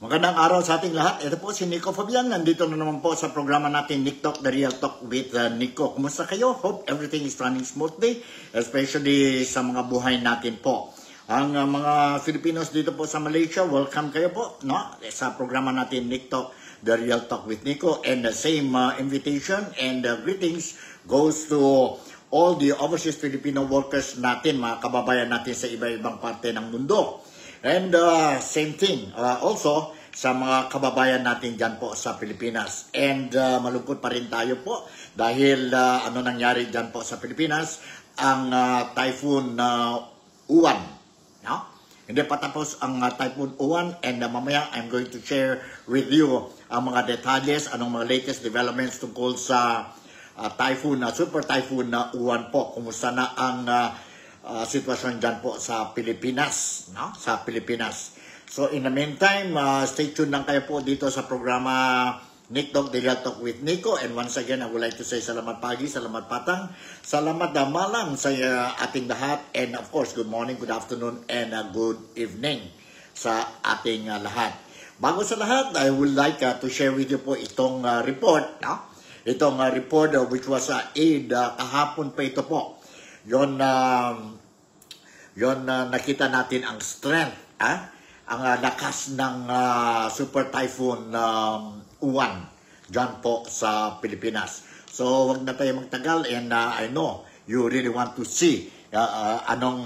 Magandang araw sa ating lahat. Ito po si Nico Fabian. Nandito na naman po sa programa natin, Nick Talk, The Real Talk with Nico. Kumusta kayo? Hope everything is running smoothly, especially sa mga buhay natin po. Ang mga Filipinos dito po sa Malaysia, welcome kayo po, no? Sa programa natin, Nick Talk, The Real Talk with Nico. And the same invitation and greetings goes to all the overseas Filipino workers natin, mga kababayan natin sa iba-ibang parte ng mundo. And same thing also sa mga kababayan natin dyan po sa Pilipinas. And malungkot pa rin tayo po dahil ano nangyari dyan po sa Pilipinas, ang Typhoon Uwan. No? Hindi pa tapos ang Typhoon Uwan, and mamaya I'm going to share with you ang mga detalles, anong mga latest developments tungkol sa Super Typhoon Uwan po. Kumusta na ang sitwasyon dyan po sa Pilipinas, no? Sa Pilipinas. So in the meantime, stay tuned lang kayo po dito sa programa Nick Talk, The Real Talk with Nico. And once again, I would like to say salamat pagi, salamat patang, salamat malam sa ating lahat. And of course, good morning, good afternoon, and good evening sa ating lahat. Bago sa lahat, I would like to share with you po itong report, no? Itong report which was aired kahapon pa ito po. Yon nakita natin ang strength, ang lakas ng Super Typhoon Uwan dyan po sa Pilipinas. So wag na tayo magtagal, and I know you really want to see anong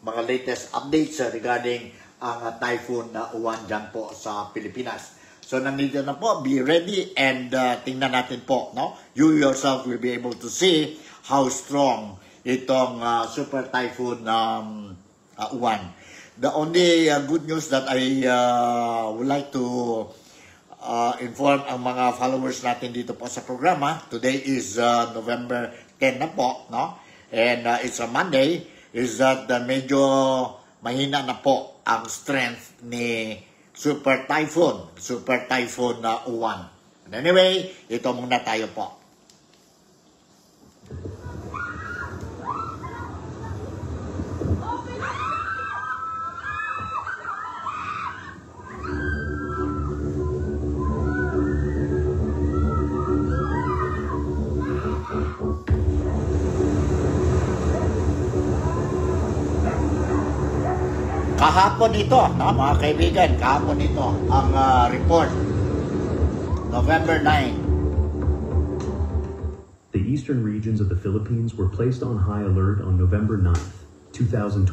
mga latest updates regarding ang Typhoon Uwan dyan po sa Pilipinas. So nandito na po, be ready, and tingnan natin po, no? You yourself will be able to see how strong itong Super Typhoon Uwan. The only good news that I would like to inform ang mga followers natin dito po sa programa, today is November 10 na po, no? And it's a Monday, is that medyo mahina na po ang strength ni Super Typhoon Uwan. And anyway, ito muna tayo po. Kahapon ito, no, mga kaibigan, kahapon ito ang report, November 9. The eastern regions of the Philippines were placed on high alert on November 9th, 2025,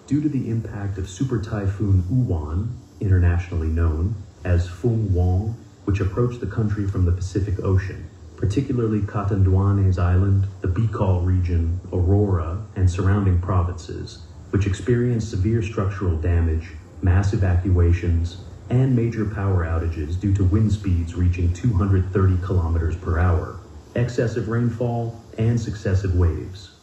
due to the impact of Super Typhoon Uwan, internationally known as Fung Wong, which approached the country from the Pacific Ocean, particularly Catanduanes Island, the Bicol region, Aurora, and surrounding provinces, which experienced severe structural damage, mass evacuations, and major power outages due to wind speeds reaching 230 kilometers per hour, excessive rainfall, and successive waves.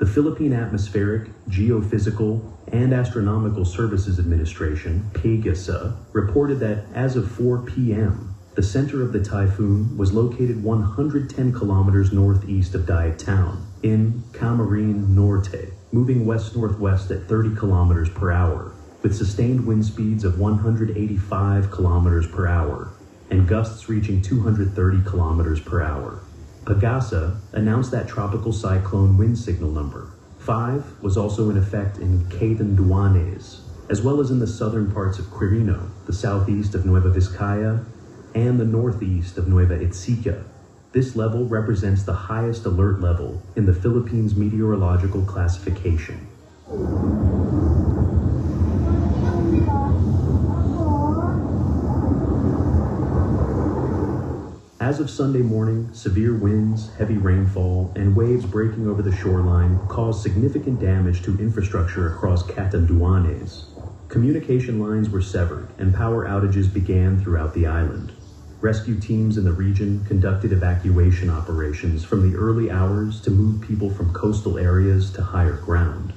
The Philippine Atmospheric, Geophysical, and Astronomical Services Administration, PAGASA, reported that as of 4 p.m., the center of the typhoon was located 110 kilometers northeast of Daet Town in Camarines Norte, moving west-northwest at 30 kilometers per hour, with sustained wind speeds of 185 kilometers per hour and gusts reaching 230 kilometers per hour. PAGASA announced that tropical cyclone wind signal number 5 was also in effect in Catanduanes, as well as in the southern parts of Quirino, the southeast of Nueva Vizcaya, and the northeast of Nueva Ecija. This level represents the highest alert level in the Philippines meteorological classification. As of Sunday morning, severe winds, heavy rainfall, and waves breaking over the shoreline caused significant damage to infrastructure across Catanduanes. Communication lines were severed and power outages began throughout the island. Rescue teams in the region conducted evacuation operations from the early hours to move people from coastal areas to higher ground.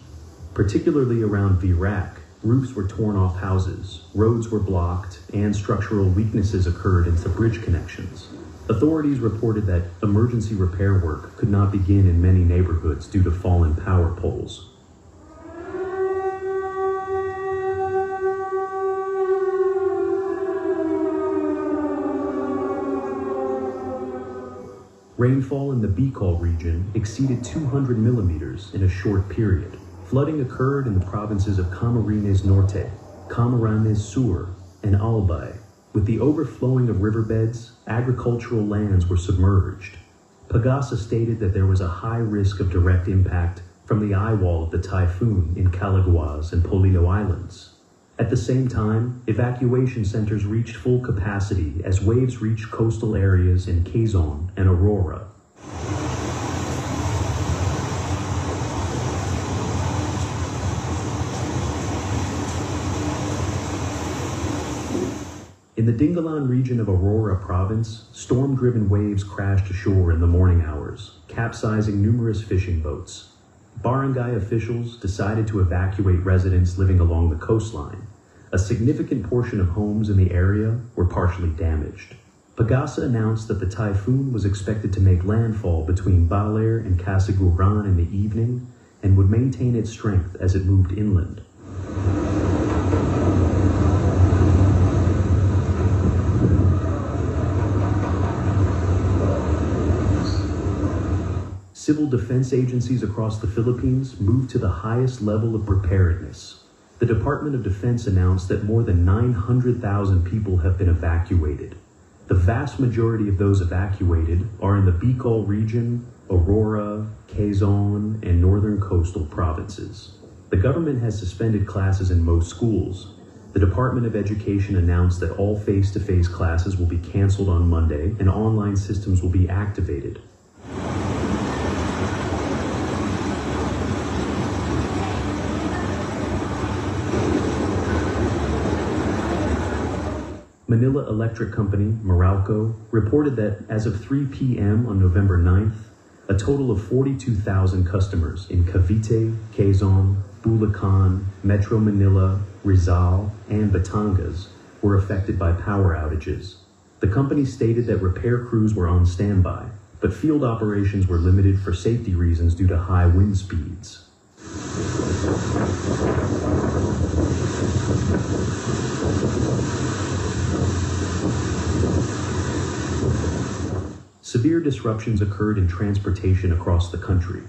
Particularly around Virac, roofs were torn off houses, roads were blocked, and structural weaknesses occurred into bridge connections. Authorities reported that emergency repair work could not begin in many neighborhoods due to fallen power poles. Rainfall in the Bicol region exceeded 200 millimeters in a short period. Flooding occurred in the provinces of Camarines Norte, Camarines Sur, and Albay. With the overflowing of riverbeds, agricultural lands were submerged. Pagasa stated that there was a high risk of direct impact from the eye wall of the typhoon in Calaguas and Polillo Islands. At the same time, evacuation centers reached full capacity as waves reached coastal areas in Quezon and Aurora. In the Dingalan region of Aurora province, storm-driven waves crashed ashore in the morning hours, capsizing numerous fishing boats. Barangay officials decided to evacuate residents living along the coastline. A significant portion of homes in the area were partially damaged. Pagasa announced that the typhoon was expected to make landfall between Baler and Casiguran in the evening and would maintain its strength as it moved inland. Civil defense agencies across the Philippines moved to the highest level of preparedness. The Department of Defense announced that more than 900,000 people have been evacuated. The vast majority of those evacuated are in the Bicol region, Aurora, Quezon, and northern coastal provinces. The government has suspended classes in most schools. The Department of Education announced that all face-to-face classes will be canceled on Monday and online systems will be activated. Manila Electric Company, Meralco, reported that as of 3 p.m. on November 9th, a total of 42,000 customers in Cavite, Quezon, Bulacan, Metro Manila, Rizal, and Batangas were affected by power outages. The company stated that repair crews were on standby, but field operations were limited for safety reasons due to high wind speeds. Severe disruptions occurred in transportation across the country.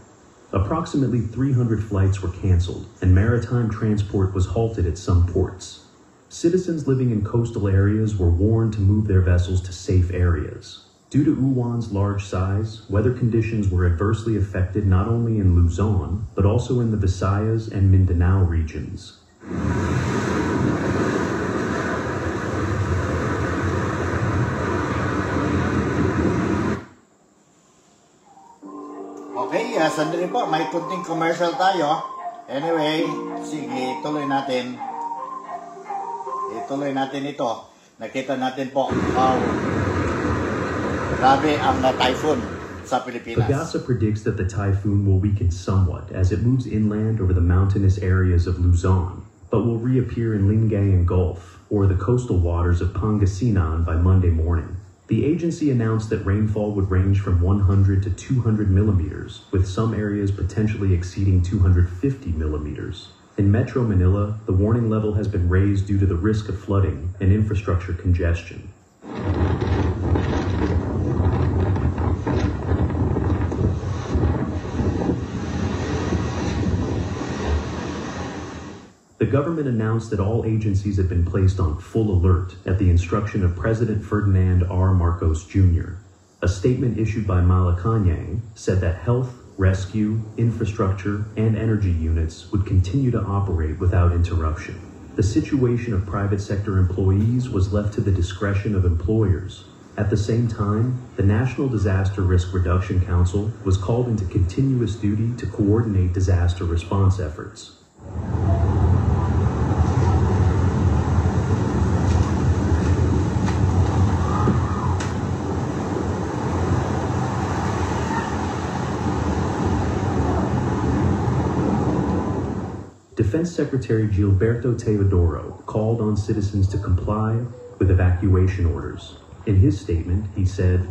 Approximately 300 flights were canceled, and maritime transport was halted at some ports. Citizens living in coastal areas were warned to move their vessels to safe areas. Due to Uwan's large size, weather conditions were adversely affected not only in Luzon, but also in the Visayas and Mindanao regions. Okay, sandali po, may kunting commercial tayo. Anyway, sige, ituloy natin. Ituloy natin ito. Nakita natin po, grabe ang typhoon sa Pilipinas. Pagasa predicts that the typhoon will weaken somewhat as it moves inland over the mountainous areas of Luzon, but will reappear in Lingay and Gulf, or the coastal waters of Pangasinan by Monday morning. The agency announced that rainfall would range from 100 to 200 millimeters, with some areas potentially exceeding 250 millimeters. In Metro Manila, the warning level has been raised due to the risk of flooding and infrastructure congestion. The government announced that all agencies had been placed on full alert at the instruction of President Ferdinand R. Marcos Jr. A statement issued by Malacanang said that health, rescue, infrastructure, and energy units would continue to operate without interruption. The situation of private sector employees was left to the discretion of employers. At the same time, the National Disaster Risk Reduction Council was called into continuous duty to coordinate disaster response efforts. Defense Secretary Gilberto Teodoro called on citizens to comply with evacuation orders. In his statement, he said,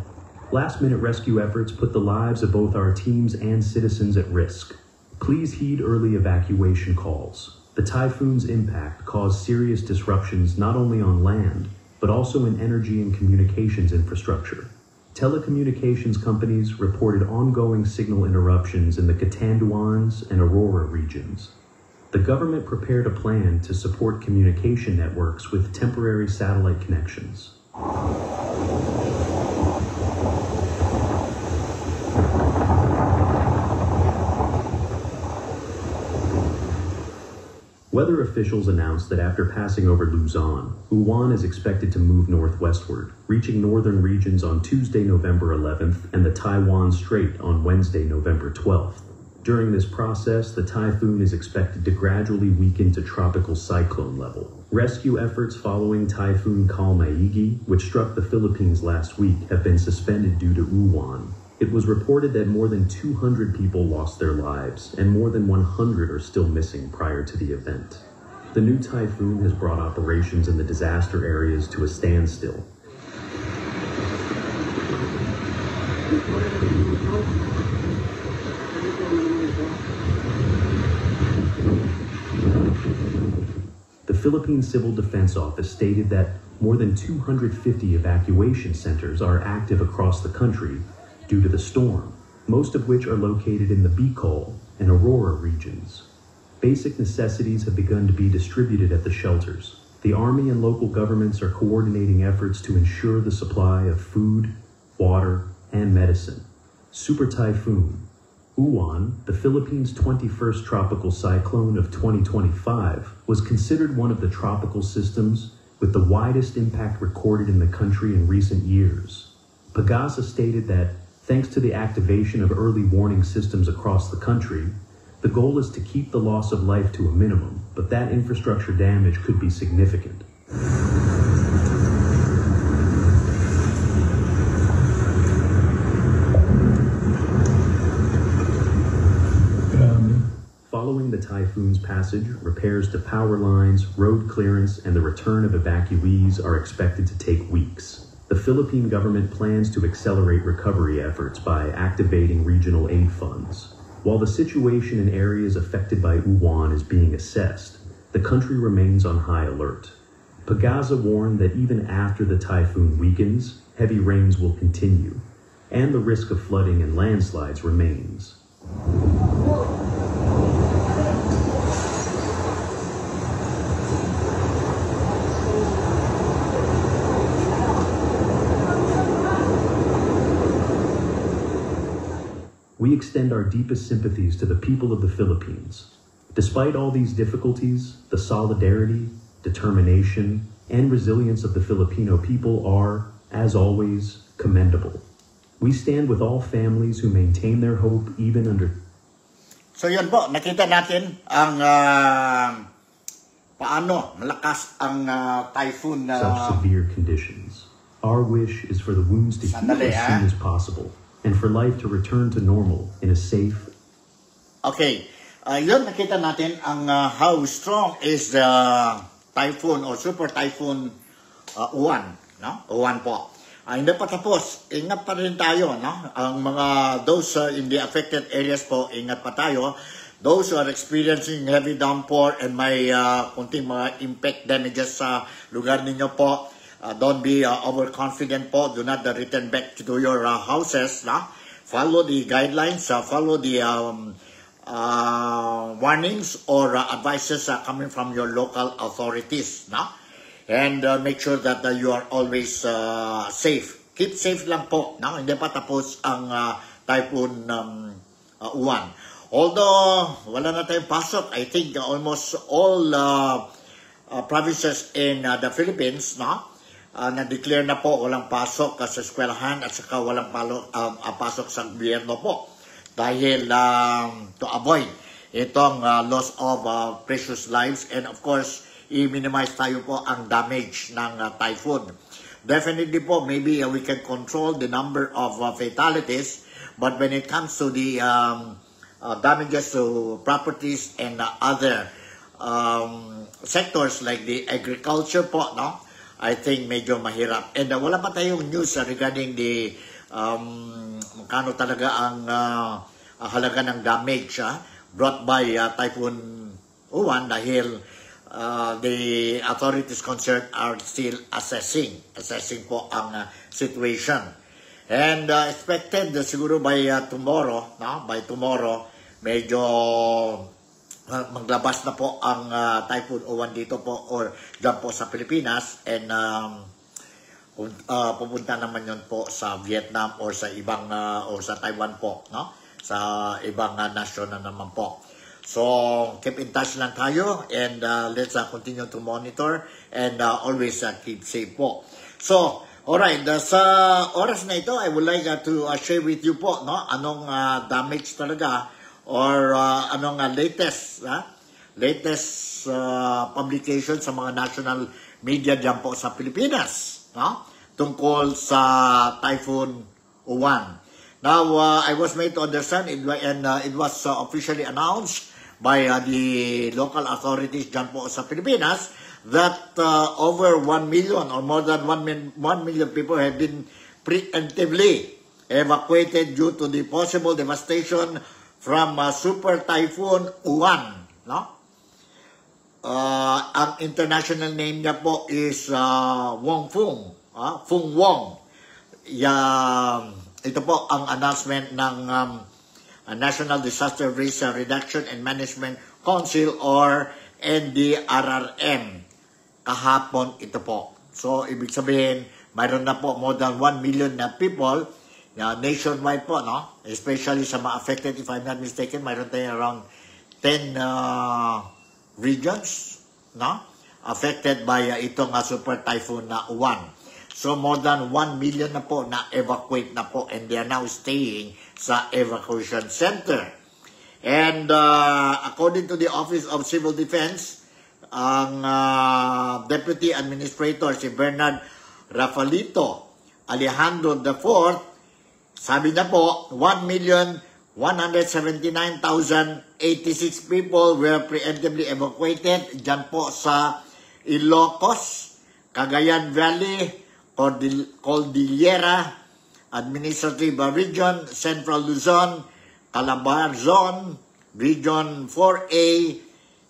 Last-minute rescue efforts put the lives of both our teams and citizens at risk. Please heed early evacuation calls. The typhoon's impact caused serious disruptions not only on land, but also in energy and communications infrastructure. Telecommunications companies reported ongoing signal interruptions in the Catanduanes and Aurora regions. The government prepared a plan to support communication networks with temporary satellite connections. Weather officials announced that after passing over Luzon, Uwan is expected to move northwestward, reaching northern regions on Tuesday, November 11th, and the Taiwan Strait on Wednesday, November 12th. During this process, the typhoon is expected to gradually weaken to tropical cyclone level. Rescue efforts following Typhoon Kalmaigi, which struck the Philippines last week, have been suspended due to Uwan. It was reported that more than 200 people lost their lives, and more than 100 are still missing prior to the event. The new typhoon has brought operations in the disaster areas to a standstill. The Philippine Civil Defense Office stated that more than 250 evacuation centers are active across the country due to the storm, most of which are located in the Bicol and Aurora regions. Basic necessities have begun to be distributed at the shelters. The Army and local governments are coordinating efforts to ensure the supply of food, water, and medicine. Super Typhoon Uwan, the Philippines' 21st tropical cyclone of 2025, was considered one of the tropical systems with the widest impact recorded in the country in recent years. Pagasa stated that thanks to the activation of early warning systems across the country, the goal is to keep the loss of life to a minimum, but that infrastructure damage could be significant. Following the typhoon's passage, repairs to power lines, road clearance, and the return of evacuees are expected to take weeks. The Philippine government plans to accelerate recovery efforts by activating regional aid funds. While the situation in areas affected by Uwan is being assessed, the country remains on high alert. Pagasa warned that even after the typhoon weakens, heavy rains will continue, and the risk of flooding and landslides remains. We extend our deepest sympathies to the people of the Philippines. Despite all these difficulties, the solidarity, determination, and resilience of the Filipino people are, as always, commendable. We stand with all families who maintain their hope even under... So yun po, nakita natin ang paano malakas ang typhoon such severe conditions. Our wish is for the wounds to heal as soon as possible, and for life to return to normal in a safe... Okay, yun nakita natin ang how strong is the typhoon or super typhoon Uwan, no? Uwan po. Hindi pa tapos, ingat pa rin tayo, no? Ang mga those in the affected areas po, ingat pa tayo. Those who are experiencing heavy downpour and may kunting mga impact damages sa lugar ninyo po, don't be overconfident po. Do not return back to your houses. No? Follow the guidelines. Follow the warnings or advices coming from your local authorities. No? And make sure that you are always safe. Keep safe lang po. No? Hindi pa tapos ang typhoon Uwan. Although wala na tayong pasok, I think almost all provinces in the Philippines, no? Na-declare na po walang pasok sa eskwelahan at saka walang pasok sa gobyerno po dahil to avoid itong loss of precious lives and of course i-minimize tayo po ang damage ng typhoon. Definitely po, maybe we can control the number of fatalities, but when it comes to the damages to properties and other sectors like the agriculture po, no? I think medyo mahirap. And wala pa tayong news regarding the magkano talaga ang halaga ng damage brought by Typhoon Uwan dahil the authorities concerned are still assessing po ang situation. And expected siguro by tomorrow, medyo maglabas na po ang Typhoon Uwan dito po or dyan po sa Pilipinas, and pupunta naman yun po sa Vietnam or sa ibang or sa Taiwan po, no? Sa ibang nasyon na naman po. So keep in touch lang tayo, and let's continue to monitor and always keep safe po. So alright, sa oras na ito, I would like to share with you po, no, anong damage talaga or anong latest publication sa mga national media dyan po sa Pilipinas, no, tungkol sa Typhoon Uwan. Now, I was made to understand and it was officially announced by the local authorities dyan po sa Pilipinas that over 1 million or more than 1 million people have been preemptively evacuated due to the possible devastation from Super Typhoon Uwan. No? Ang international name niya po is Fung Wong. Ito po ang announcement ng National Disaster Risk Reduction and Management Council or NDRRM. Kahapon ito po. So, ibig sabihin, mayroon na po more than 1 million na people nationwide po, no? Especially sa mga affected, if I'm not mistaken, mayroon tayo around 10 regions, no? Affected by itong Super Typhoon na Uwan. So, more than 1 million na po na evacuate na po, and they are now staying sa evacuation center. And according to the Office of Civil Defense, ang Deputy Administrator si Bernard Rafaelito Alejandro IV, sabi na po 1,179,086 people were preemptively evacuated dyan po sa Ilocos, Cagayan Valley, Cordillera Administrative Region, Central Luzon, Calabarzon, Region 4A,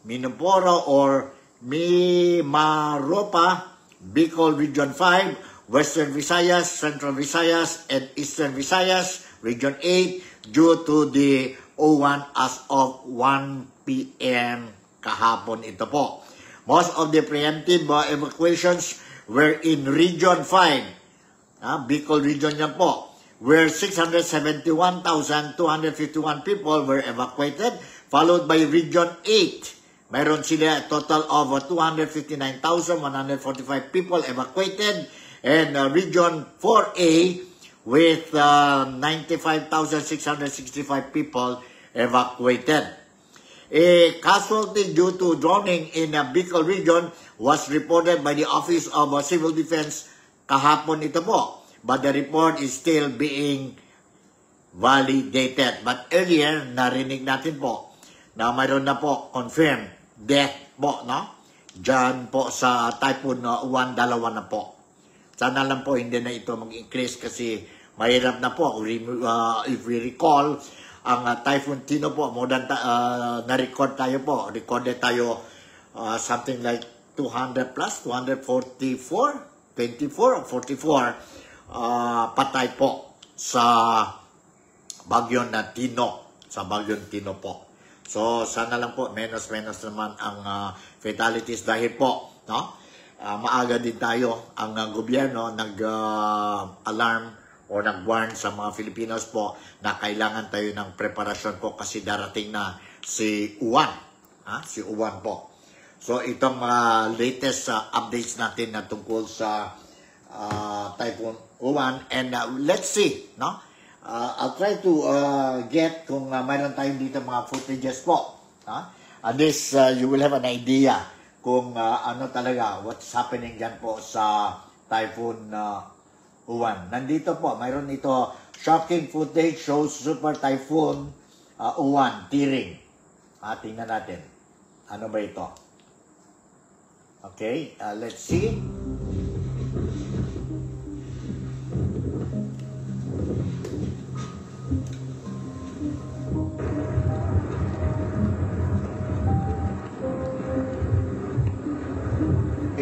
Minoporo or Mimaropa, Bicol Region 5, Western Visayas, Central Visayas, and Eastern Visayas, Region 8, due to the O1 as of 1 p.m. kahapon ito po. Most of the preemptive evacuations were in Region 5, Bicol Region yan po, where 671,251 people were evacuated, followed by Region 8. Mayroon sila a total of 259,145 people evacuated, and Region 4A with 95,665 people evacuated. A casualty due to drowning in the Bicol region was reported by the Office of Civil Defense kahapon ito po, but the report is still being validated. But earlier, narinig natin po na mayroon na po confirmed death po, no? Diyan po sa Typhoon Uwan, 2 na po. Sana lang po hindi na ito mag-increase kasi mahirap na po. If we recall, ang Typhoon Tino po, more than na-record tayo po. Recorded tayo something like 200 plus, 244, 24 or 44 patay po sa bagyo na Tino. Sa bagyo Tino po. So, sana lang po, menos naman ang fatalities dahil po, no? Maaga din tayo, ang gobyerno nag-alarm o nag-warn sa mga Filipinos po na kailangan tayo ng preparasyon po kasi darating na si Uwan. Si Uwan po. So, itong latest updates natin na tungkol sa Typhoon Uwan. And let's see, no? I'll try to get kung mayroon tayong dito mga footages po. At least you will have an idea kung ano talaga, what's happening dyan po sa Typhoon Uwan. Nandito po, mayroon ito, shocking footage shows Super Typhoon Uwan tearing. Tingnan natin. Ano ba ito? Okay, let's see.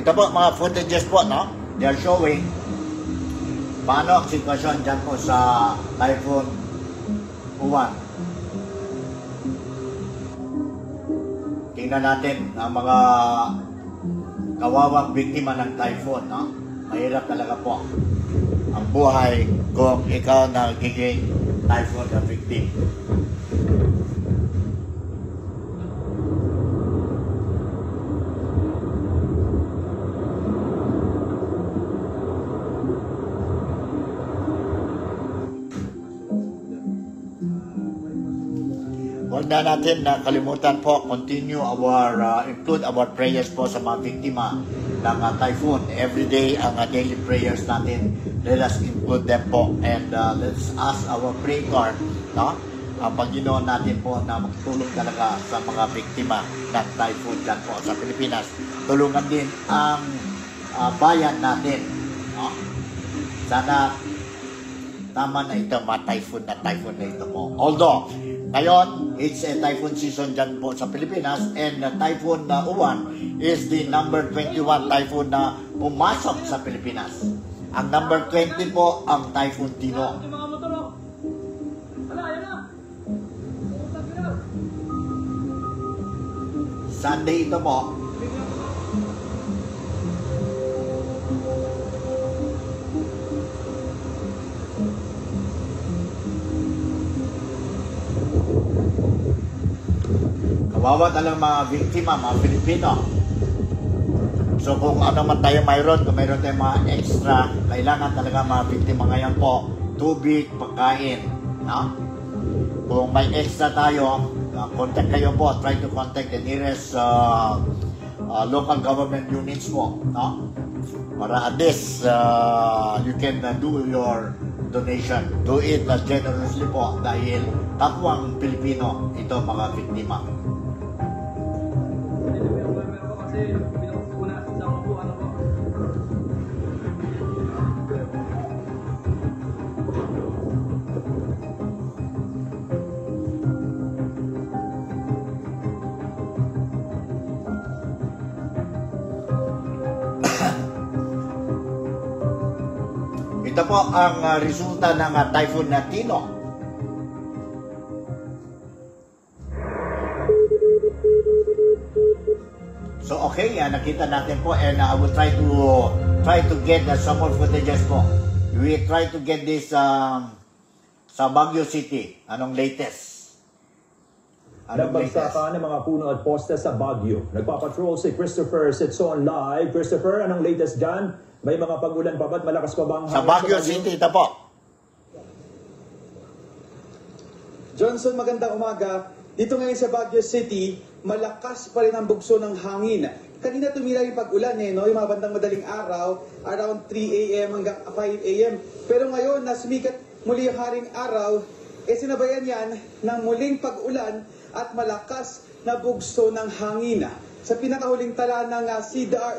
Ito po mga footages po, no? They are showing paano ang sitwasyon dyan po sa Typhoon Uwan. Tingnan natin ang mga kawawang biktima ng typhoon, no? Mahirap talaga po ang buhay kung ikaw nagiging typhoon na victim. Huwag na natin na kalimutan po, include our prayers po sa mga biktima ng typhoon. Every day, ang daily prayers natin, let us include them po. And let's ask our prayer, no? Ang Panginoon natin po na magtulong talaga sa mga biktima ng typhoon dyan po sa Pilipinas. Tulungan din ang bayan natin, no? Sana tama na ito, mga typhoon na ito po. Although, ngayon, it's a typhoon season dyan po sa Pilipinas, and Typhoon Uwan is the number 21 typhoon na pumasok sa Pilipinas. Ang number 20 po ang Typhoon Tino. Sunday ito po. Kawawa talang mga biktima, mga Pilipino. So kung ano man tayo mayroon, kung mayroon tayong mga extra, kailangan talaga mga biktima ngayon po, tubig, pagkain. No? Kung may extra tayo, contact kayo po, try to contact the nearest local government units po. No? Para at least you can do your donation. Do it generously po dahil kapwang Pilipino ito mga biktima. Ito po ang resulta ng Typhoon Tino. So okay, nakita natin po, and I will try to get some more footages po. We try to get this sa Baguio City. Anong latest? Nagbagsakan ng mga puno at poste sa Baguio. Nagpapatrol si Christopher Setson live. Christopher, anong latest dyan? May mga pag-ulan pa ba't malakas pa bang sa Baguio City? Ito po. Johnson, magandang umaga. Dito ngayon sa Baguio City, malakas pa rin ang bugso ng hangin. Kanina tumira yung pag-ulan no? Yung mga bandang madaling araw, around 3 a.m. hanggang 5 a.m. Pero ngayon, nasumikat muli yung haring araw, sinabayan yan ng muling pag-ulan at malakas na bugso ng hangin. Sa pinakahuling tala ng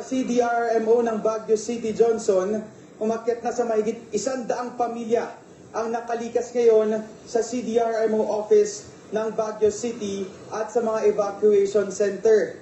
CDRMO ng Baguio City, Johnson, umakyat na sa mahigit 100 pamilya ang nakalikas ngayon sa CDRMO office ng Baguio City at sa mga evacuation center.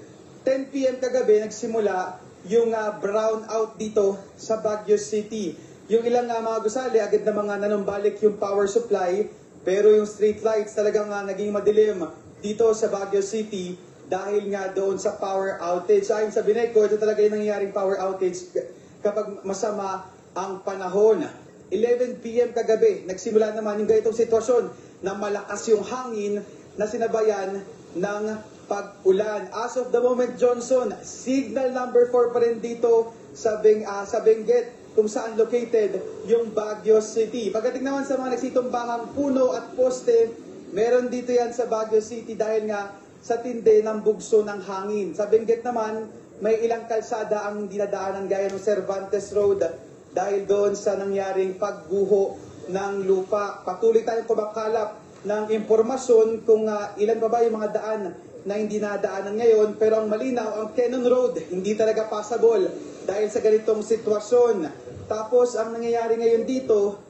10 p.m. kagabi nagsimula yung brownout dito sa Baguio City. Yung ilang mga gusali, agad na mga nanumbalik yung power supply, pero yung street lights talagang naging madilim dito sa Baguio City dahil nga doon sa power outage. Ayon sa Bineco, ito talaga yung nangyayaring power outage kapag masama ang panahon. 11 p.m. kagabi, nagsimula naman yung ganitong sitwasyon na malakas yung hangin na sinabayan ng pag-ulan. As of the moment, Johnson, signal number 4 pa rin dito sa Benguet, kung saan located yung Baguio City. Pagdating naman sa mga nagsitumbahang puno at poste, meron dito yan sa Baguio City dahil nga sa tindi ng bugso ng hangin. Sa Benguet naman, may ilang kalsada ang dinadaanan gaya ng Cervantes Road dahil doon sa nangyaring pagguho ng lupa. Patuloy tayong kumakalap ng impormasyon kung ilan pa ba yung mga daan na hindi nadaanan ngayon. Pero ang malinaw, ang Cannon Road, hindi talaga passable dahil sa ganitong sitwasyon. Tapos ang nangyayari ngayon dito,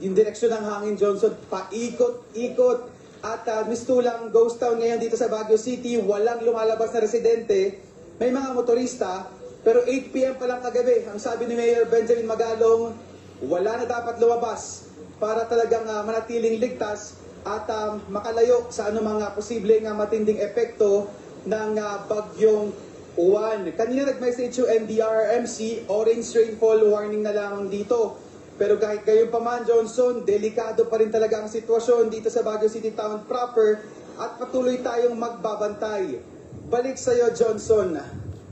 yung direksyon ng hangin, Johnson, paikot-ikot. At mistulang ghost town ngayon dito sa Baguio City, walang lumalabas na residente. May mga motorista, Pero 8 p.m. pa lang kagabi, ang sabi ni Mayor Benjamin Magalong, wala na dapat lumabas para talagang manatiling ligtas at makalayo sa anumang posibleng matinding epekto ng bagyong Uwan. Kanina nag-message yung NDRRMC, orange rainfall warning na lang dito. Pero kahit gayon pa man, Johnson, delikado pa rin talaga ang sitwasyon dito sa Baguio City Town proper at patuloy tayong magbabantay. Balik sa iyo, Johnson.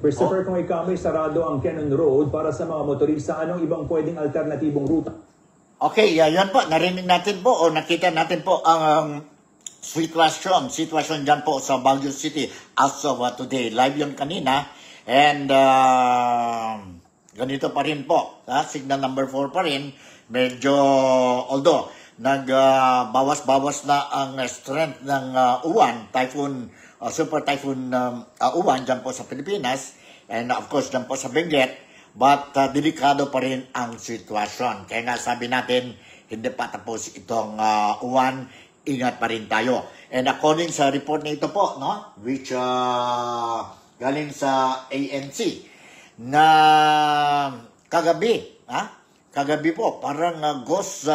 Christopher, kung ikaw may sarado ang Cannon Road para sa mga motorista, anong ibang pwedeng alternatibong ruta? Okay, yan po. Narinig natin po o nakita natin po ang sitwasyon dyan po sa Baguio City as of today. Live yun kanina. And ganito pa rin po. Signal number 4 pa rin. Medyo, although, nagbawas-bawas na ang strength ng Uwan, Super Typhoon Uwan dyan po sa Pilipinas. And of course, dyan po sa Benguet. But delikado pa rin ang sitwasyon. Kaya nga sabi natin, hindi pa tapos itong Uwan, ingat pa rin tayo. And according sa report na ito po, no, which galing sa ANC, na kagabi po, parang ghost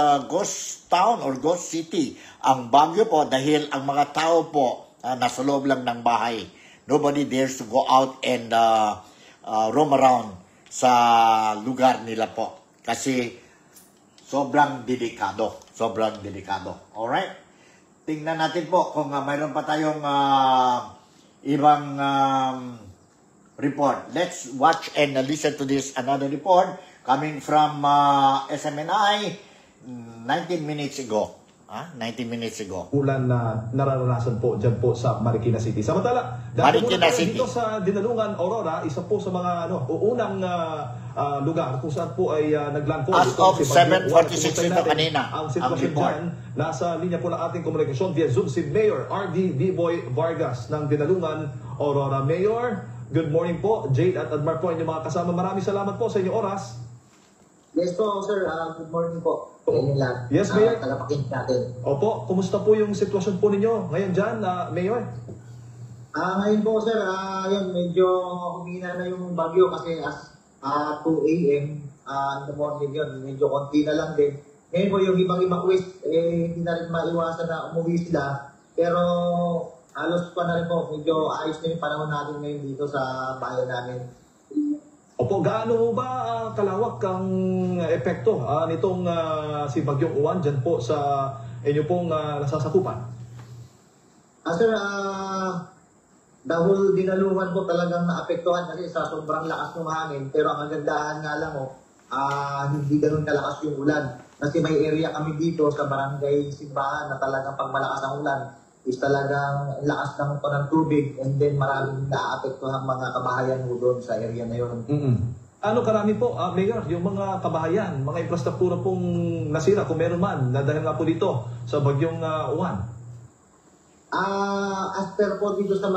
town or ghost city ang Baguio po dahil ang mga tao po nasa loob lang ng bahay. Nobody dares to go out and roam around sa lugar nila po. Kasi sobrang delikado. Alright? Tingnan natin po kung mayroon pa tayong ibang report. Let's watch and listen to this another report coming from SMNI 19 minutes ago. 19 minutes ago. Ulan na nararanasan po dyan po sa Marikina City. Samantala, Marikina City. Dito sa Dinalungan, Aurora, isa po sa mga unang lugar kung saan po ay naglandfall. As of 7:46 ito kanina. Ang sitwasyon dyan, nasa linya po ng ating komunikasyon via Zoom si Mayor R.D. Biboy Vargas ng Dinalungan, Aurora. Mayor, good morning po. Jade at Admar po inyong mga kasama. Maraming salamat po sa inyong oras. Yes po, sir. Good morning po. Yes, Mayor. Tagapakinig natin. Opo, kumusta po yung sitwasyon po ninyo ngayon dyan, Mayor? Ngayon po, sir, yun, medyo humina na yung bagyo kasi as 2 a.m. In the morning yun, medyo konti na lang din. Ngayon po yung ibang evacuees, hindi na rin maiwasan na umuwi sila. Pero halos pa na rin po, medyo ayos na yung panahon natin ngayon dito sa bayan namin. Opo, gaano ba kalawak ang epekto nitong si Bagyong Uwan dyan po sa inyo pong nasasakupan? Sir, the whole Dinalungan po talagang naapektuhan kasi sa sobrang lakas ng hangin. Pero ang kagandahan nga lang hindi ganun kalakas yung ulan. Kasi may area kami dito sa Barangay Simbahan na talagang pag malakas ang ulan is talagang lakas ng tubig and then maraming naaapektuhan mga kabahayan mo doon sa area na yun. Ano karami po, Mayor, yung mga kabahayan, mga infrastruktura pong nasira kung meron man na dahil nga po dito sa Bagyong Uwan? As per po dito sa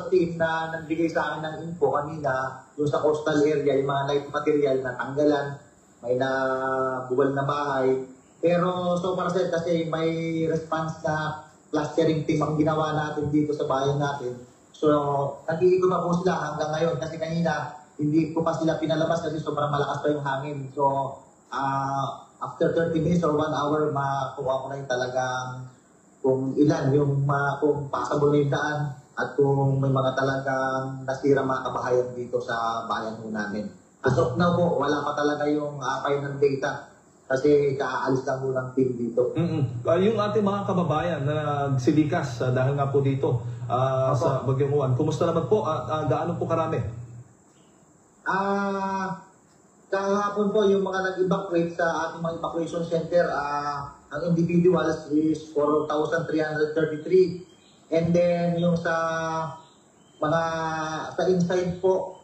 team na nagbigay sa akin ng info kanina, yung sa coastal area, yung mga light material na tanggalan, may nabuwal na bahay. Pero so far sir, kasi may response na clustering team ang ginawa natin dito sa bayan natin. So, nag-iikot pa po sila hanggang ngayon kasi kanina hindi ko pa sila pinalabas kasi sobrang malakas pa yung hangin. So, after 30 minutes or 1 hour, makuha ko na yung talagang kung ilan, kung passable na yung daan at kung may mga talagang nasira mga kabahayan dito sa bayan po namin. As of now po, wala pa talaga yung final data. Kasi kaalis lang mo ng team dito. Yung ating mga kababayan na nagsilikas dahil nga po dito sa Bagyong Uwan, kumusta naman po at gaano po karami? Kahapon po yung mga nag-evacuate sa ating mga evacuation center, ang individuals is 4,333. And then yung sa inside po,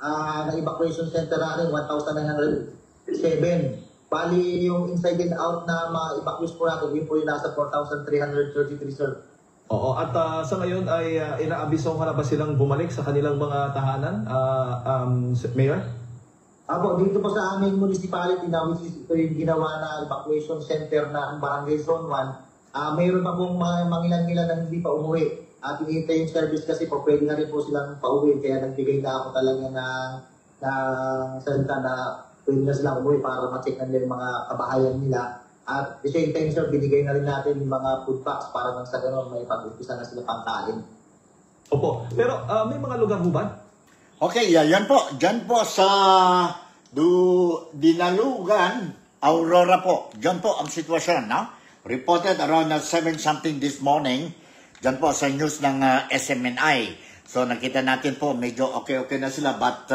na evacuation center natin, 1,907. Bali, yung inside and out na mga evacuees po natin, yun po yung nasa 4,333, sir. Oo, at sa ngayon ay inaabiso na ba silang bumalik sa kanilang mga tahanan, Mayor? Apo, dito po sa aming municipality na which is ito yung ginawa na evacuation center na ang Barangay Zone 1, mayroon pa pong mga mangilan-ngilan na hindi pa umuwi. At hinihintay yung service kasi po pwede na rin po silang pauwi, kaya nagbigay na ako talaga ng salita na pwede na silang umuwi para ma-check na nila yung mga kabahayan nila. At the same time, sir, binigay na rin natin yung mga food packs para nang sa gano'n may pag-umpisa na sila pangkain. Opo. Pero may mga lugar hubad? Okay, yan po. Diyan po sa Dinalugan, Aurora po. Diyan po ang sitwasyon, no? Reported around 7 something this morning. Diyan po sa news ng SMNI. So nakita natin po, medyo okay na sila. But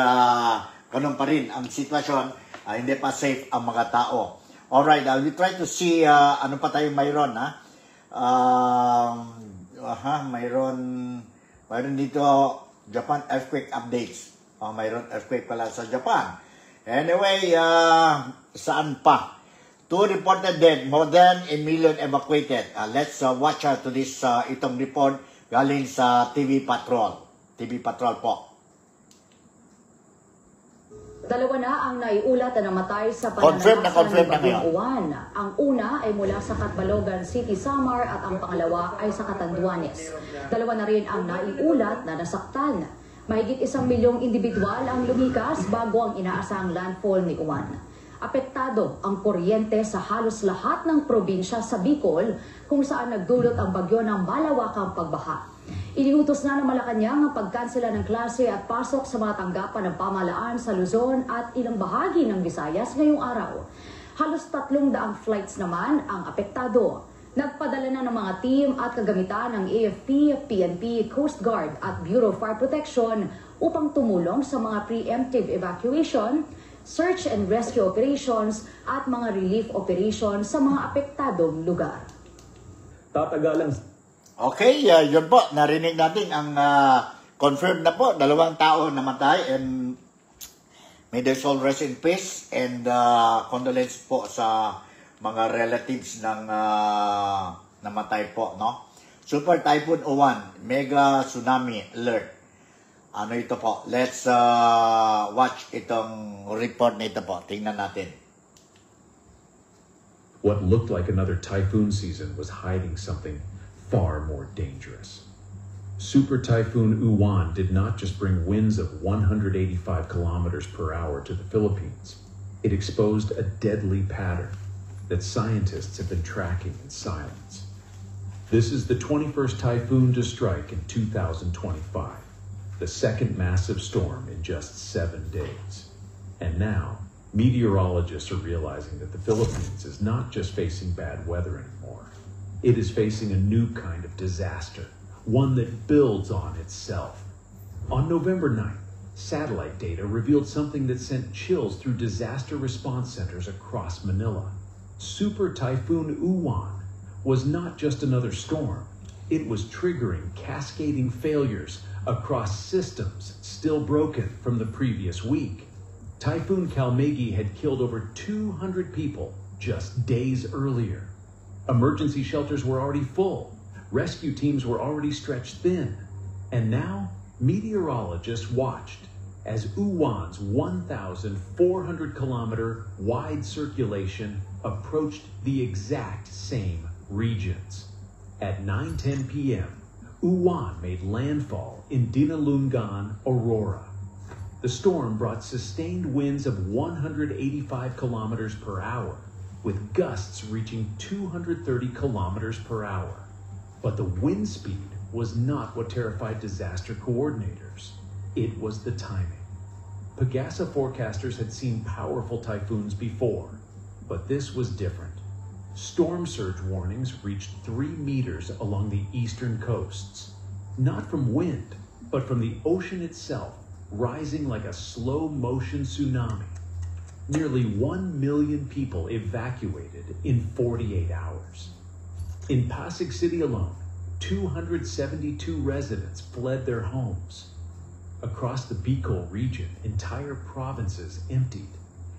ganun pa rin ang sitwasyon. Hindi pa safe ang mga tao. Alright, we try to see ano pa tayo mayroon, ha? Mayroon dito Japan earthquake updates. Mayroon earthquake pala sa Japan. Anyway, saan pa? 2 reported dead, more than 1 million evacuated. Let's watch to this itong report galing sa TV Patrol. TV Patrol po. Dalawa na ang naiulat na namatay sa Confirm pananalasan na ng Bagong Uwan. Ang una ay mula sa Catbalogan City, Samar at ang pangalawa ay sa Catanduanes. Dalawa na rin ang naiulat na nasaktan. Mahigit 1 milyong individual ang lumikas bago ang inaasahang landfall ni Uwan. Apektado ang kuryente sa halos lahat ng probinsya sa Bicol kung saan nagdulot ang bagyo ng malawakang pagbaha. Iniutos na ng Malacanang ang pagkansela ng klase at pasok sa mga tanggapan ng pamahalaan sa Luzon at ilang bahagi ng Visayas ngayong araw. Halos 300 flights naman ang apektado. Nagpadala na ng mga team at kagamitan ng AFP, PNP, Coast Guard at Bureau of Fire Protection upang tumulong sa mga preemptive evacuation, search and rescue operations at mga relief operations sa mga apektadong lugar. Tatagalang. Okay, yun po. Narinig natin ang confirmed na po. 2 tao namatay and may their soul rest in peace and condolence po sa mga relatives ng namatay po, no? Super Typhoon Uwan, mega tsunami alert. Ano ito po? Let's watch itong report na ito po. Tingnan natin. What looked like another typhoon season was hiding something far more dangerous. Super Typhoon Uwan did not just bring winds of 185 kilometers per hour to the Philippines. It exposed a deadly pattern that scientists have been tracking in silence. This is the 21st typhoon to strike in 2025, the second massive storm in just 7 days. And now, meteorologists are realizing that the Philippines is not just facing bad weather anymore. It is facing a new kind of disaster, one that builds on itself. On November 9th, satellite data revealed something that sent chills through disaster response centers across Manila. Super Typhoon Uwan was not just another storm. It was triggering cascading failures across systems still broken from the previous week. Typhoon Kalmegi had killed over 200 people just days earlier. Emergency shelters were already full. Rescue teams were already stretched thin. And now, meteorologists watched as Uwan's 1,400-kilometer wide circulation approached the exact same regions. At 9:10 p.m., Uwan made landfall in Dinalungan, Aurora. The storm brought sustained winds of 185 kilometers per hour, with gusts reaching 230 kilometers per hour. But the wind speed was not what terrified disaster coordinators. It was the timing. Pagasa forecasters had seen powerful typhoons before, but this was different. Storm surge warnings reached 3 meters along the eastern coasts, not from wind, but from the ocean itself, rising like a slow-motion tsunami. Nearly 1 million people evacuated in 48 hours. In Pasig City alone, 272 residents fled their homes. Across the Bicol region, entire provinces emptied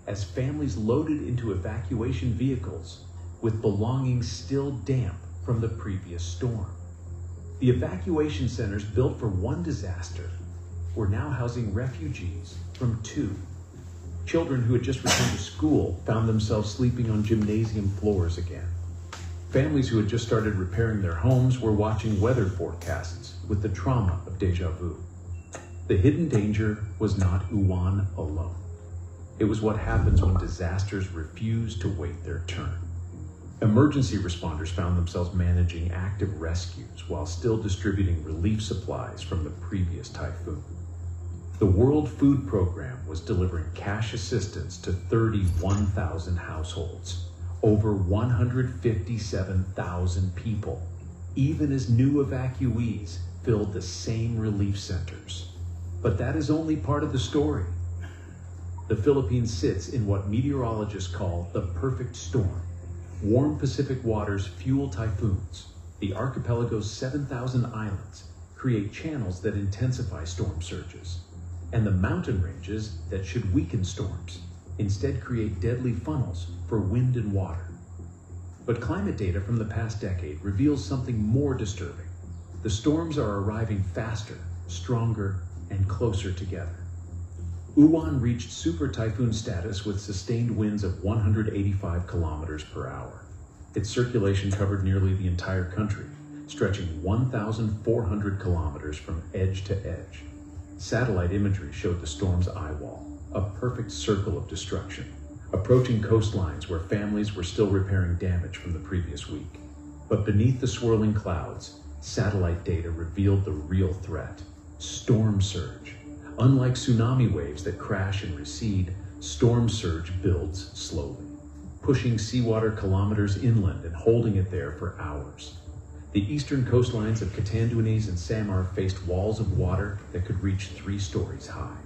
as families loaded into evacuation vehicles with belongings still damp from the previous storm. The evacuation centers built for one disaster were now housing refugees from 2. Children who had just returned to school found themselves sleeping on gymnasium floors again. Families who had just started repairing their homes were watching weather forecasts with the trauma of deja vu. The hidden danger was not Uwan alone. It was what happens when disasters refuse to wait their turn. Emergency responders found themselves managing active rescues while still distributing relief supplies from the previous typhoon. The World Food Program was delivering cash assistance to 31,000 households, over 157,000 people, even as new evacuees filled the same relief centers. But that is only part of the story. The Philippines sits in what meteorologists call the perfect storm. Warm Pacific waters fuel typhoons. The archipelago's 7,000 islands create channels that intensify storm surges. And the mountain ranges that should weaken storms instead create deadly funnels for wind and water. But climate data from the past decade reveals something more disturbing. The storms are arriving faster, stronger, and closer together. Uwan reached super typhoon status with sustained winds of 185 kilometers per hour. Its circulation covered nearly the entire country, stretching 1,400 kilometers from edge to edge. Satellite imagery showed the storm's eye wall, a perfect circle of destruction, approaching coastlines where families were still repairing damage from the previous week. But beneath the swirling clouds, satellite data revealed the real threat: storm surge. Unlike tsunami waves that crash and recede, storm surge builds slowly, pushing seawater kilometers inland and holding it there for hours. The eastern coastlines of Catanduanes and Samar faced walls of water that could reach 3 stories high.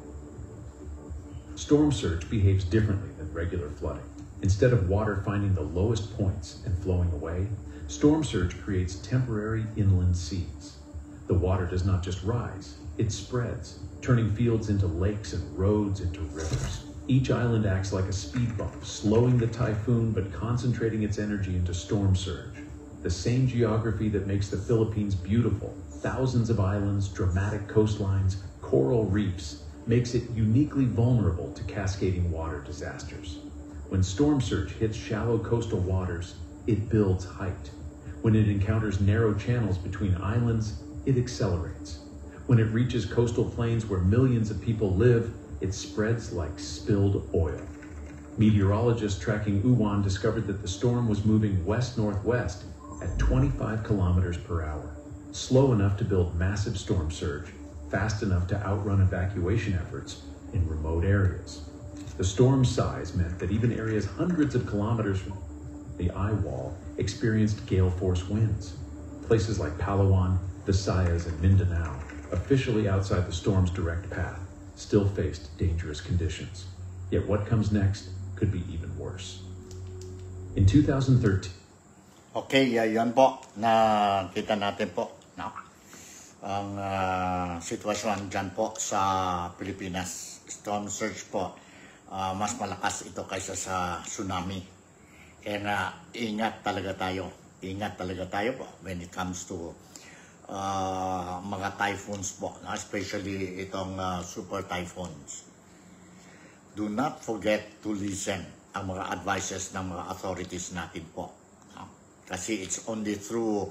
Storm surge behaves differently than regular flooding. Instead of water finding the lowest points and flowing away, storm surge creates temporary inland seas. The water does not just rise, it spreads, turning fields into lakes and roads into rivers. Each island acts like a speed bump, slowing the typhoon but concentrating its energy into storm surge. The same geography that makes the Philippines beautiful, thousands of islands, dramatic coastlines, coral reefs, makes it uniquely vulnerable to cascading water disasters. When storm surge hits shallow coastal waters, it builds height. When it encounters narrow channels between islands, it accelerates. When it reaches coastal plains where millions of people live, it spreads like spilled oil. Meteorologists tracking Uwan discovered that the storm was moving west-northwest at 25 kilometers per hour, slow enough to build massive storm surge, fast enough to outrun evacuation efforts in remote areas. The storm's size meant that even areas hundreds of kilometers from the eye wall experienced gale-force winds. Places like Palawan, Visayas, and Mindanao, officially outside the storm's direct path, still faced dangerous conditions. Yet what comes next could be even worse. In 2013, Okay, yan po, nakita natin po, no? Ang sitwasyon dyan po sa Pilipinas. Storm surge po, mas malakas ito kaysa sa tsunami. And ingat talaga tayo po when it comes to mga typhoons po, especially itong super typhoons. Do not forget to listen ang mga advices ng mga authorities natin po. Kasi it's only through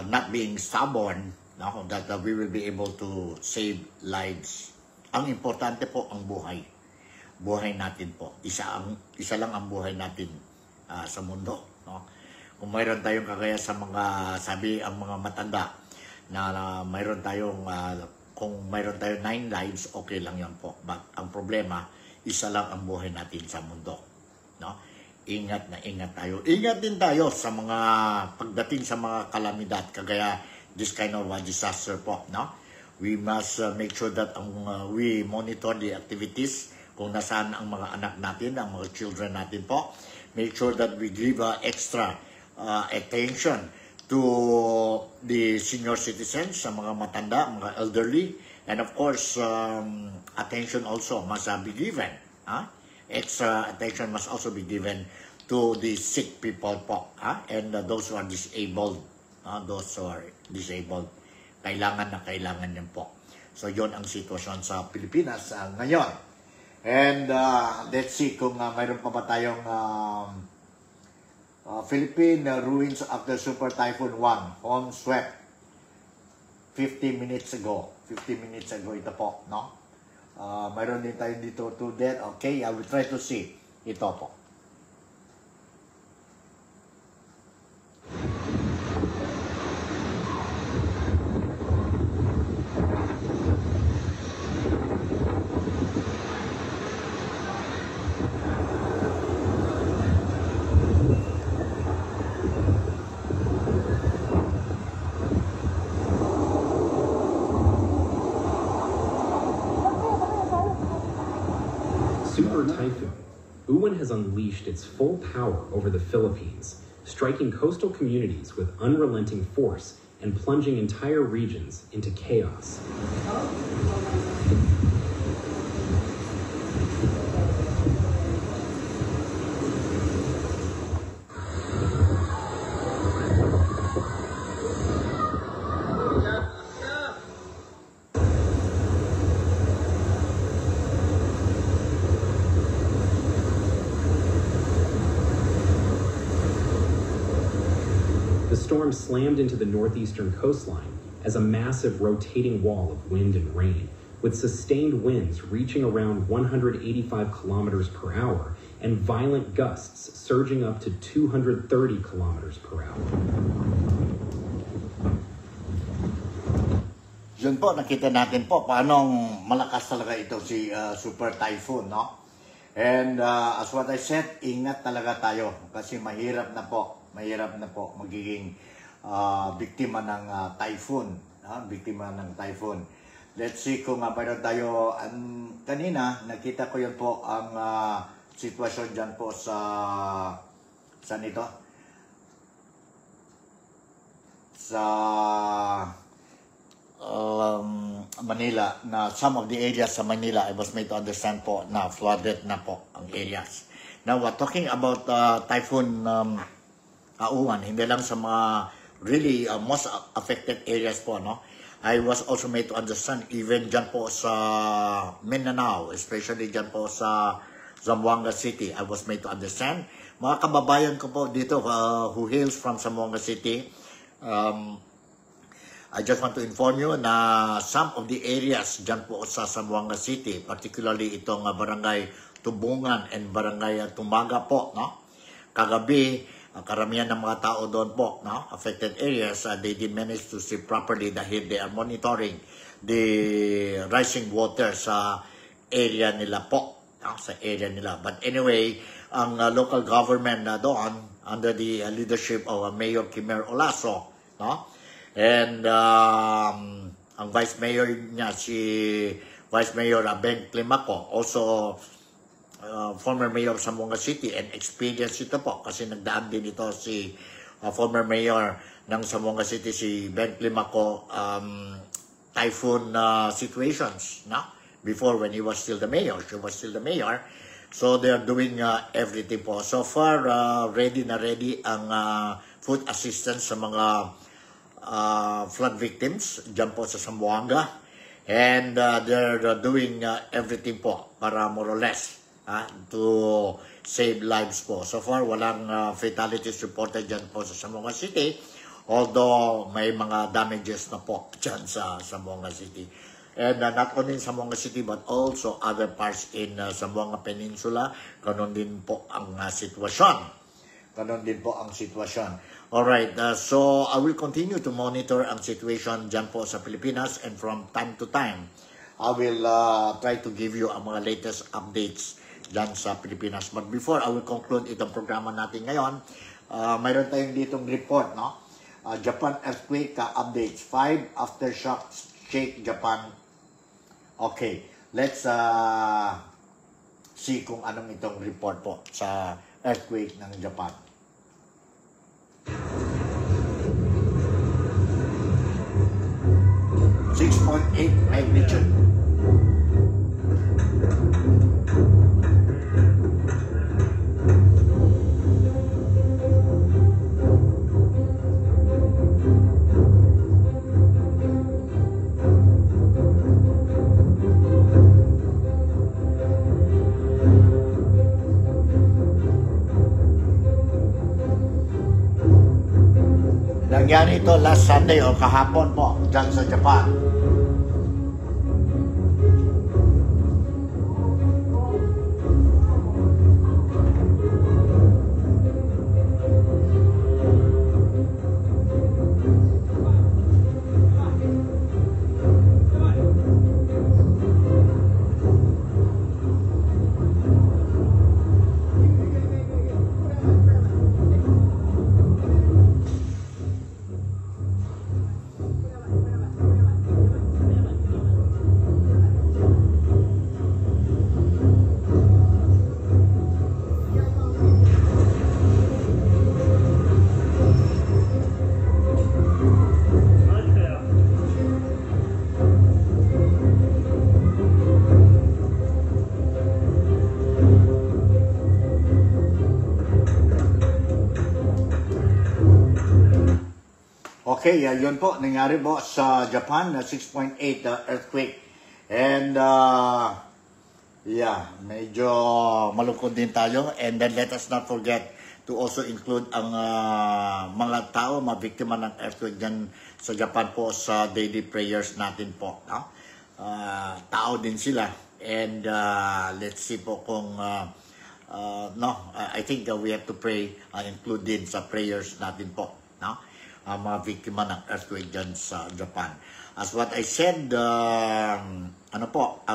not being stubborn that we will be able to save lives. Ang importante po ang buhay. Buhay natin po. Isa lang ang buhay natin sa mundo. No? Kung mayroon tayong kagaya sa mga, sabi ang mga matanda, na mayroon tayong, kung mayroon tayong 9 lives, okay lang yan po. But ang problema, isa lang ang buhay natin sa mundo. No? Ingat na ingat tayo. Ingat din tayo sa mga pagdating sa mga kalamidad, kagaya this kind of disaster po. No? We must make sure that we monitor the activities, kung nasaan ang mga anak natin, ang mga children natin po. Make sure that we give extra attention to the senior citizens, sa mga matanda, mga elderly, and of course, attention also must be given. Extra attention must also be given to the sick people po, and those who are disabled. Kailangan yan po. So, yon ang sitwasyon sa Pilipinas ngayon. And let's see kung mayroon pa ba tayong Philippine ruins after Super Typhoon 1, home swept. 50 minutes ago. 50 minutes ago ito po, no? Mayroon din tayo dito to that. Okay, I will try to see. Ito po. Super Typhoon. Uwan has unleashed its full power over the Philippines, striking coastal communities with unrelenting force and plunging entire regions into chaos. The storm slammed into the northeastern coastline as a massive rotating wall of wind and rain, with sustained winds reaching around 185 kilometers per hour and violent gusts surging up to 230 kilometers per hour. Yun po, nakita natin po paano malakas talaga ito si Super Typhoon, no? And as what I said, ingat talaga tayo kasi mahirap na po magiging biktima ng typhoon, biktima ng typhoon. Let's see kung mayroon tayo, kanina nakita ko yun po ang sitwasyon dyan po sa nito? Sa Manila, na some of the areas sa Manila, I was made to understand po na flooded na po ang areas. Now, we're talking about Typhoon Uwan, hindi lang sa mga really most affected areas po, no? I was also made to understand even dyan po sa Mindanao, especially dyan po sa Zamboanga City, I was made to understand. Mga kababayan ko po dito who hails from Zamboanga City, I just want to inform you na some of the areas dyan po sa Zamboanga City, particularly itong barangay Tubungan and barangay Tumaga po, no? Kagabi, karamihan ng mga tao doon po, no? Affected areas, they did manage to see properly dahil they are monitoring the rising water sa area nila po, no? Sa area nila. But anyway, ang local government na doon, under the leadership of Mayor Kimer Olaso, no? And ang Vice Mayor niya, si Vice Mayor Ben Climaco, also former Mayor of Zamboanga City, and experienced ito po kasi nagdaan din ito si former Mayor ng Zamboanga City, si Ben Climaco, typhoon situations, no? Before, when he was still the mayor, she was still the mayor. So they are doing everything po. So far, ready ang food assistance sa mga flood victims dyan po sa Zamboanga. And they're doing everything po para more or less to save lives po. So far, walang fatalities reported dyan po sa Zamboanga City, although may mga damages na po dyan sa Zamboanga City. And not only in Zamboanga City, but also other parts in Zamboanga Peninsula, ganun din po ang sitwasyon. Alright, so I will continue to monitor ang situation dyan po sa Pilipinas, and from time to time, I will try to give you ang mga latest updates dyan sa Pilipinas. But before I will conclude itong programa natin ngayon, mayroon tayong ditong report, no? Japan earthquake updates, 5 aftershocks shake Japan. Okay, let's see kung anong itong report po sa earthquake ng Japan. 6.8 magnitude. Nangyari ito last Sunday o kahapon po dyan sa Japan. Okay, yun po, nangyari po sa Japan, 6.8 earthquake. And, yeah, medyo malungkot din tayo. And then let us not forget to also include ang mga tao, mga biktima ng earthquake dyan sa Japan po sa daily prayers natin po. No? Tao din sila. And let's see po kung, I think we have to pray and include din sa prayers natin po. No? Mga biktima ng earthquake dyan sa Japan. As what I said, I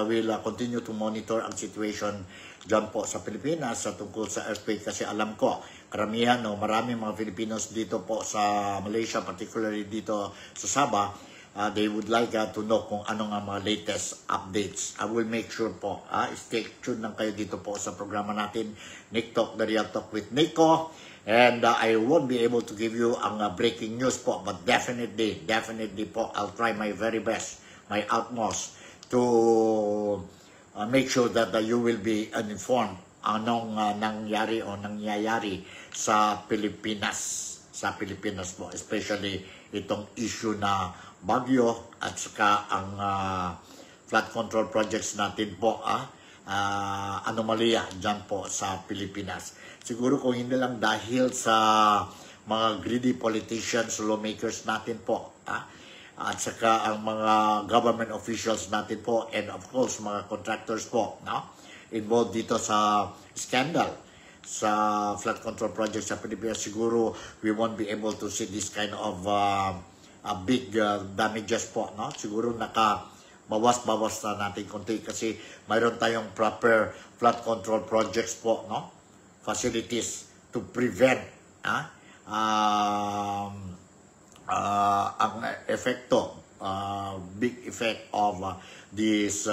will continue to monitor ang situation dyan po sa Pilipinas sa tungkol sa earthquake kasi alam ko, karamihan, marami mga Filipinos dito po sa Malaysia, particularly dito sa Sabah, they would like to know kung ano nga mga latest updates. I will make sure po, stay tuned lang kayo dito po sa programa natin, Nick Talk, The Real Talk with Nico. And I won't be able to give you ang breaking news po, but definitely po, I'll try my very best, my utmost to make sure that you will be uninformed anong nangyayari sa Pilipinas po, especially itong issue na bagyo at saka ang flood control projects natin po, anomalya dyan po sa Pilipinas. Siguro kung hindi lang dahil sa mga greedy politicians, lawmakers natin po, at saka ang mga government officials natin po, and of course mga contractors po, involved dito sa scandal, sa flood control project sa Pilipinas, siguro we won't be able to see this kind of big damages po. Siguro bawas-bawas na natin konti kasi mayroon tayong proper flood control projects po, facilities to prevent ang epekto, big effect of this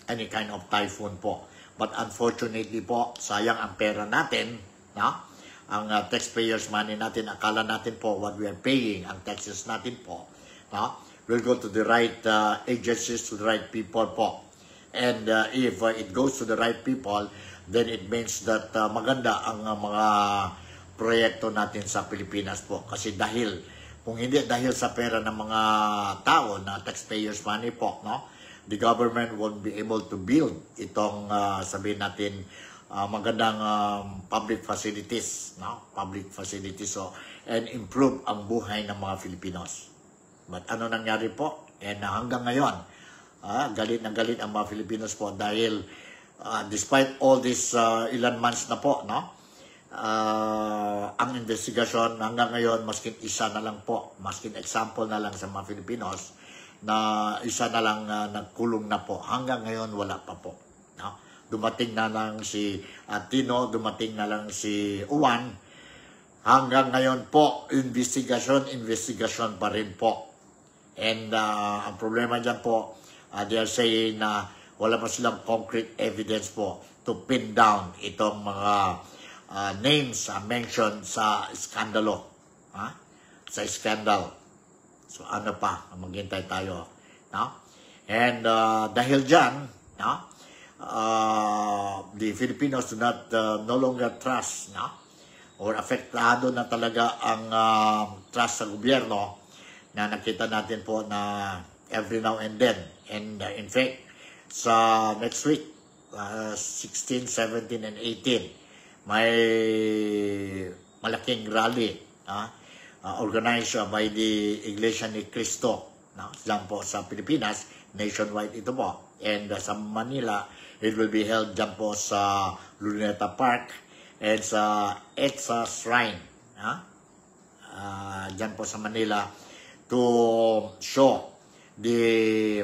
any kind of typhoon po. But unfortunately po, sayang ang pera natin, ang taxpayers money natin, akala natin po what we are paying, ang taxes natin po, will go to the right agencies, to the right people po. And if it goes to the right people, then it means that maganda ang mga proyekto natin sa Pilipinas po. Kasi kung hindi dahil sa pera ng mga tao na taxpayers money po, the government won't be able to build itong, sabihin natin, magandang public facilities, so, and improve ang buhay ng mga Filipinos. But ano nangyari po? And hanggang ngayon, galit na galit ang mga Filipinos po dahil despite all this ilan months na po, ang investigasyon hanggang ngayon, maskin isa na lang po, maskin example na lang sa mga Filipinos, na isa na lang nagkulong na po. Hanggang ngayon, wala pa po. Dumating na lang si Tino, dumating na lang si Juan. Hanggang ngayon po, investigasyon pa rin po. And ang problema dyan po, they are saying na wala pa silang concrete evidence po to pin down itong mga names mentioned sa skandalo. Sa scandal. So ano pa, maghintay tayo. And dahil dyan, the Filipinos do not no longer trust, or apektado na talaga ang trust sa gobyerno na nakita natin po na every now and then. And in fact, sa next week, 16, 17, and 18, may malaking rally organized by the Iglesia ni Cristo, no? Diyan po sa Pilipinas, nationwide ito po. And sa Manila, it will be held diyan po sa Luneta Park and sa EDSA Shrine. Diyan po sa Manila to show the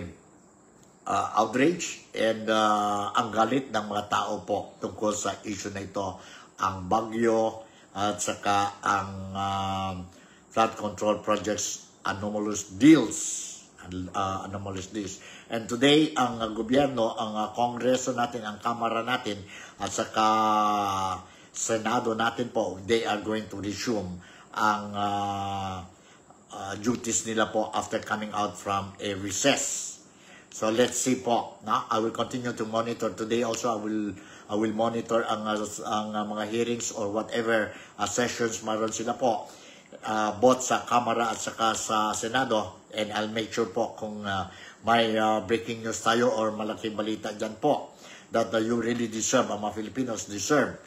outrage and ang galit ng mga tao po tungkol sa issue na ito, ang bagyo at saka ang flood control projects anomalous deals. And today, ang gobyerno, ang kongreso natin, ang kamara natin, at saka senado natin po, they are going to resume ang duties nila po after coming out from a recess. So let's see po. I will continue to monitor today. Also, I will monitor ang mga hearings or whatever sessions mayroon sila po, both sa kamara at saka sa senado. And I'll make sure po kung may breaking news tayo or malaking balita dyan po that you really deserve, ang mga Filipinos deserve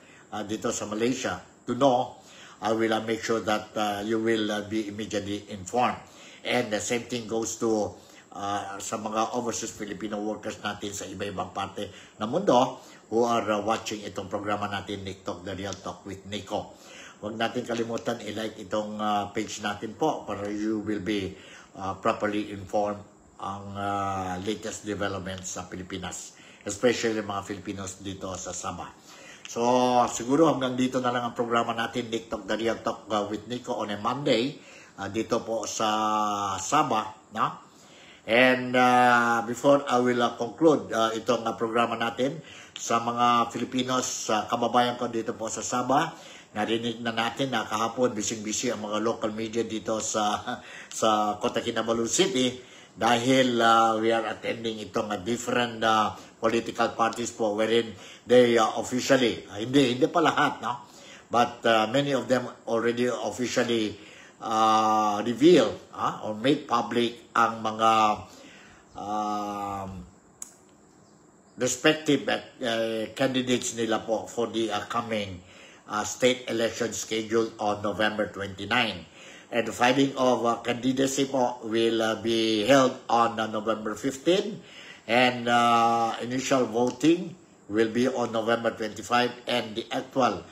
dito sa Malaysia to know. I will make sure that you will be immediately informed. And the same thing goes to sa mga overseas Filipino workers natin sa iba-ibang parte ng mundo who are watching itong programa natin, Nick Talk, The Real Talk with Nico. Huwag natin kalimutan i-like itong page natin po para you will be properly informed ang latest developments sa Pilipinas, especially mga Filipinos dito sa Sabah. So, siguro hanggang dito na lang ang programa natin, Nick Talk, The Real Talk with Nico on a Monday, dito po sa Sabah, no? And before I will conclude itong programa natin, sa mga Filipinos, kababayan ko dito po sa Sabah, narinig na natin na kahapon bising-busy ang mga local media dito sa Kota Kinabalu City dahil we are attending itong different political parties po wherein they officially, hindi pa lahat, no? But many of them already officially reveal or made public ang mga respective candidates nila po for the coming state election scheduled on November 29. And the filing of candidacy po will be held on November 15. And initial voting will be on November 25. And the actual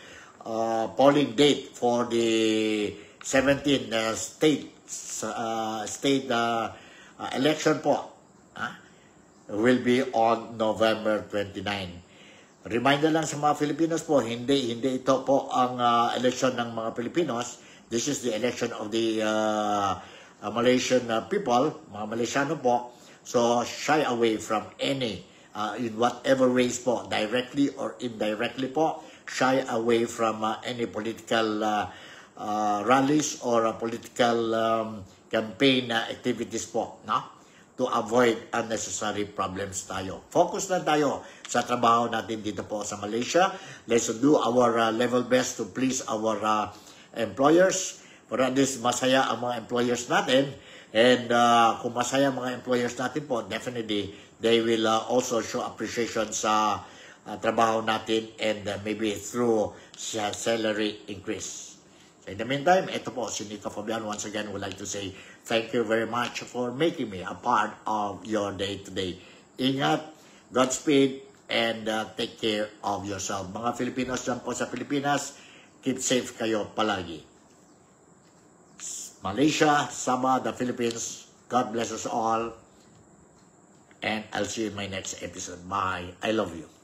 polling date for the 17 state election po will be on November 29. Reminder lang sa mga Filipinos po, hindi ito po ang election ng mga Filipinos. This is the election of the Malaysian people, mga Malaysiano po. So, shy away from any, in whatever ways po, directly or indirectly po, shy away from any political rallies or political campaign activities po, no? To avoid unnecessary problems tayo. Focus na tayo sa trabaho natin dito po sa Malaysia. Let's do our level best to please our employers. Para at least masaya ang mga employers natin. And kung masaya ang mga employers natin po, definitely they will also show appreciation sa trabaho natin and maybe through salary increase. In the meantime, ito po si Nico Fabian. Once again, would like to say thank you very much for making me a part of your day-to-day. Ingat, Godspeed, and take care of yourself. Mga Filipinos dyan po sa Pilipinas, keep safe kayo palagi. Malaysia, Sabah, the Philippines, God bless us all. And I'll see you in my next episode. Bye. I love you.